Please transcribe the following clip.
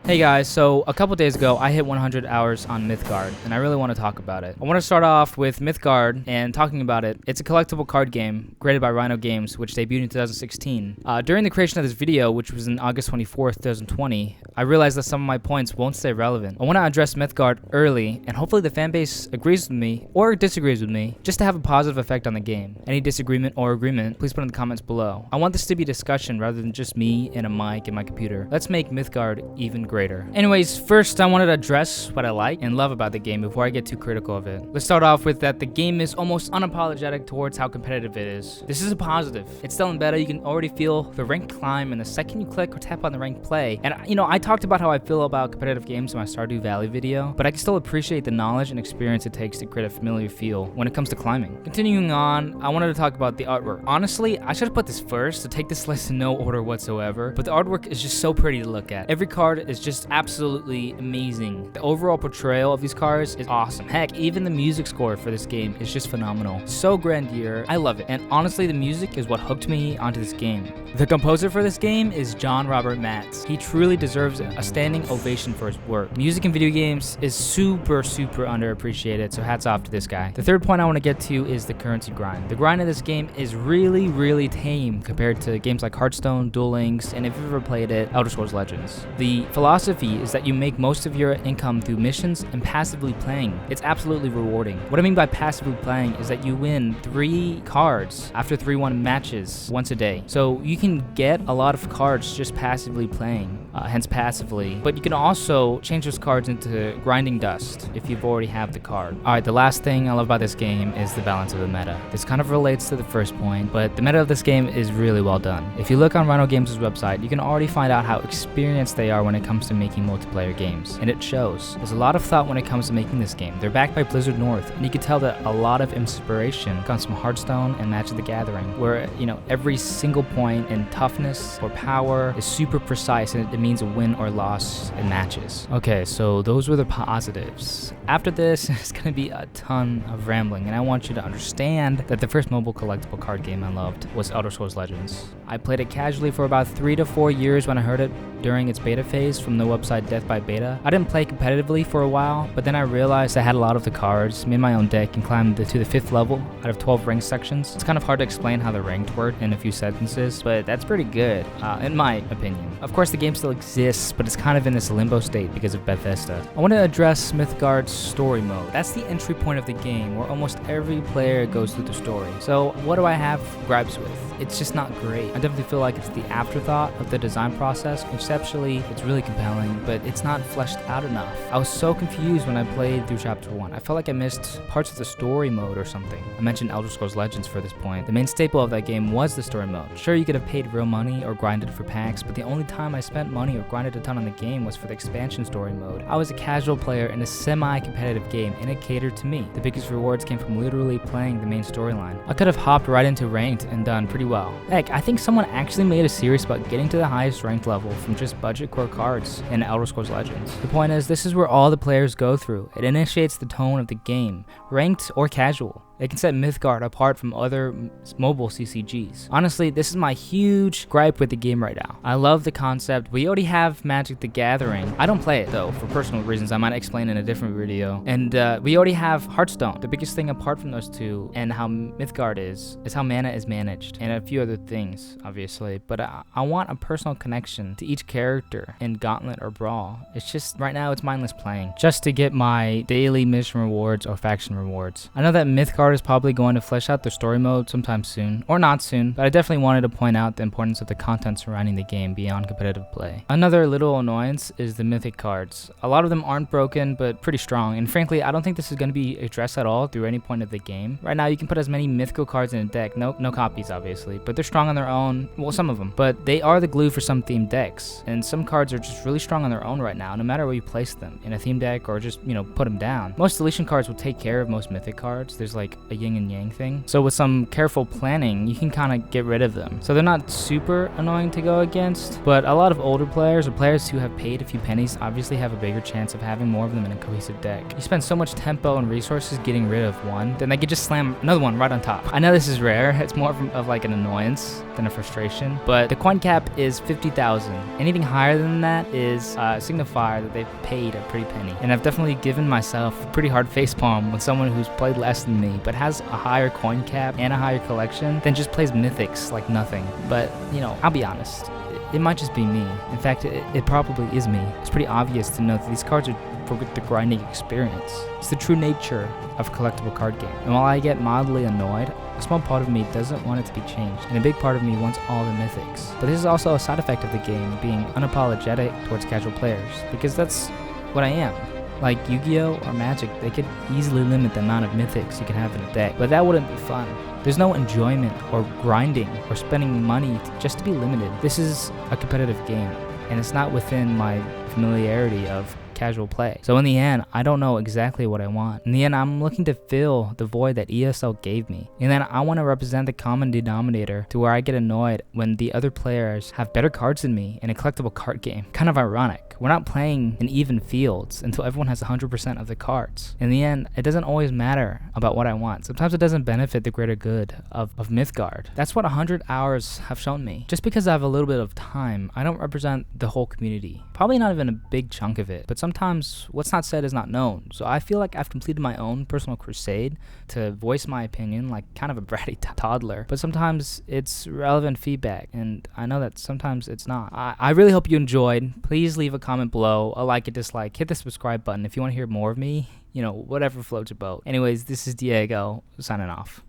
Hey guys, so a couple days ago I hit 100 hours on Mythgard, and I really want to talk about it. I want to start off with Mythgard and talking about it. It's a collectible card game created by Rhino Games, which debuted in 2016. During the creation of this video, which was in August 24th, 2020, I realized that some of my points won't stay relevant. I want to address Mythgard early, and hopefully the fanbase agrees with me or disagrees with me, just to have a positive effect on the game. Any disagreement or agreement, please put in the comments below. I want this to be a discussion rather than just me and a mic and my computer. Let's make Mythgard even greater. Anyways, first I wanted to address what I like and love about the game before I get too critical of it. Let's start off with that the game is almost unapologetic towards how competitive it is. This is a positive. It's still better. You can already feel the rank climb and the second you click or tap on the rank play. And I talked about how I feel about competitive games in my Stardew Valley video, but I can still appreciate the knowledge and experience it takes to create a familiar feel when it comes to climbing. Continuing on, I wanted to talk about the artwork. Honestly, I should have put this first to take this list in no order whatsoever, but the artwork is just so pretty to look at. Every card is just absolutely amazing. The overall portrayal of these cards is awesome. Heck, even the music score for this game is just phenomenal. So grandeur. I love it. And honestly, the music is what hooked me onto this game. The composer for this game is John Robert Matz. He truly deserves a standing ovation for his work. Music in video games is super underappreciated, so hats off to this guy. The third point I want to get to is the currency grind. The grind in this game is really tame compared to games like Hearthstone, Duel Links, and if you've ever played it, Elder Scrolls Legends. The philosophy is that you make most of your income through missions and passively playing. It's absolutely rewarding. What I mean by passively playing is that you win 3 cards after 3-1 matches once a day. So you can get a lot of cards just passively playing, hence passively, but you can also change those cards into grinding dust if you've already have the card. Alright, the last thing I love about this game is the balance of the meta. This kind of relates to the first point, but the meta of this game is really well done. If you look on Rhino Games' website, you can already find out how experienced they are when it comes to making multiplayer games, and it shows. There's a lot of thought when it comes to making this game. They're backed by Blizzard North, and you can tell that a lot of inspiration comes from Hearthstone and Magic the Gathering, where every single point in toughness or power is super precise, and it means a win or loss in matches. Okay, so those were the positives. After this, it's gonna be a ton of rambling, and I want you to understand that the first mobile collectible card game I loved was Elder Scrolls Legends. I played it casually for about 3 to 4 years when I heard it during its beta phase from the website Death by Beta. I didn't play competitively for a while, but then I realized I had a lot of the cards, made my own deck, and climbed to the 5th level out of 12 ranked sections. It's kind of hard to explain how the ranked work in a few sentences, but that's pretty good, in my opinion. Of course, the game still exists, but it's kind of in this limbo state because of Bethesda. I want to address Mythgard's story mode. That's the entry point of the game, where almost every player goes through the story. So what do I have gripes with? It's just not great. I definitely feel like it's the afterthought of the design process. Conceptually, it's really compelling, but it's not fleshed out enough. I was so confused when I played through chapter 1. I felt like I missed parts of the story mode or something. I mentioned Elder Scrolls Legends for this point. The main staple of that game was the story mode. Sure, you could have paid real money or grinded for packs, but the only time I spent money or grinded a ton on the game was for the expansion story mode. I was a casual player in a semi-competitive game, and it catered to me. The biggest rewards came from literally playing the main storyline. I could have hopped right into ranked and done pretty well. Heck, I think someone actually made a series about getting to the highest ranked level from just budget core cards in Elder Scrolls Legends. The point is, this is where all the players go through. It initiates the tone of the game, ranked or casual. It can set Mythgard apart from other mobile CCGs. Honestly, this is my huge gripe with the game right now. I love the concept. We already have Magic the Gathering. I don't play it though, for personal reasons I might explain in a different video. And we already have Hearthstone. The biggest thing apart from those two and how Mythgard is how mana is managed, and a few other things, obviously. But I want a personal connection to each character in Gauntlet or Brawl. It's just, right now, it's mindless playing, just to get my daily mission rewards or faction rewards. I know that Mythgard is probably going to flesh out their story mode sometime soon, or not soon, but I definitely wanted to point out the importance of the content surrounding the game beyond competitive play. Another little annoyance is the mythic cards. A lot of them aren't broken, but pretty strong, and frankly, I don't think this is going to be addressed at all through any point of the game. Right now, you can put as many mythical cards in a deck, no copies obviously, but they're strong on their own, well, some of them, but they are the glue for some themed decks, and some cards are just really strong on their own right now, no matter where you place them, in a theme deck or just, put them down. Most deletion cards will take care of most mythic cards. There's like a yin and yang thing. So with some careful planning, you can kind of get rid of them. So they're not super annoying to go against, but a lot of older players or players who have paid a few pennies obviously have a bigger chance of having more of them in a cohesive deck. You spend so much tempo and resources getting rid of one, then they could just slam another one right on top. I know this is rare, it's more of like an annoyance than a frustration, but the coin cap is 50,000. Anything higher than that is a signifier that they've paid a pretty penny. And I've definitely given myself a pretty hard facepalm with someone who's played less than me, but has a higher coin cap and a higher collection, then just plays mythics like nothing. But, you know, I'll be honest, it might just be me. In fact, it probably is me. It's pretty obvious to know that these cards are for the grinding experience. It's the true nature of a collectible card game. And while I get mildly annoyed, a small part of me doesn't want it to be changed, and a big part of me wants all the mythics. But this is also a side effect of the game being unapologetic towards casual players, because that's what I am. Like Yu-Gi-Oh! Or Magic, they could easily limit the amount of mythics you can have in a deck, but that wouldn't be fun. There's no enjoyment or grinding or spending money just to be limited. This is a competitive game, and it's not within my familiarity of casual play. So in the end, I don't know exactly what I want. In the end, I'm looking to fill the void that ESL gave me. And then I want to represent the common denominator to where I get annoyed when the other players have better cards than me in a collectible card game. Kind of ironic. We're not playing in even fields until everyone has 100% of the cards. In the end, it doesn't always matter about what I want. Sometimes it doesn't benefit the greater good of Mythgard. That's what 100 hours have shown me. Just because I have a little bit of time, I don't represent the whole community. Probably not even a big chunk of it, but sometimes what's not said is not known. So I feel like I've completed my own personal crusade to voice my opinion like kind of a bratty toddler, but sometimes it's relevant feedback, and I know that sometimes it's not. I really hope you enjoyed. Please leave a comment below, a like, a dislike, hit the subscribe button if you want to hear more of me, you know, whatever floats your boat. Anyways, this is Diego signing off.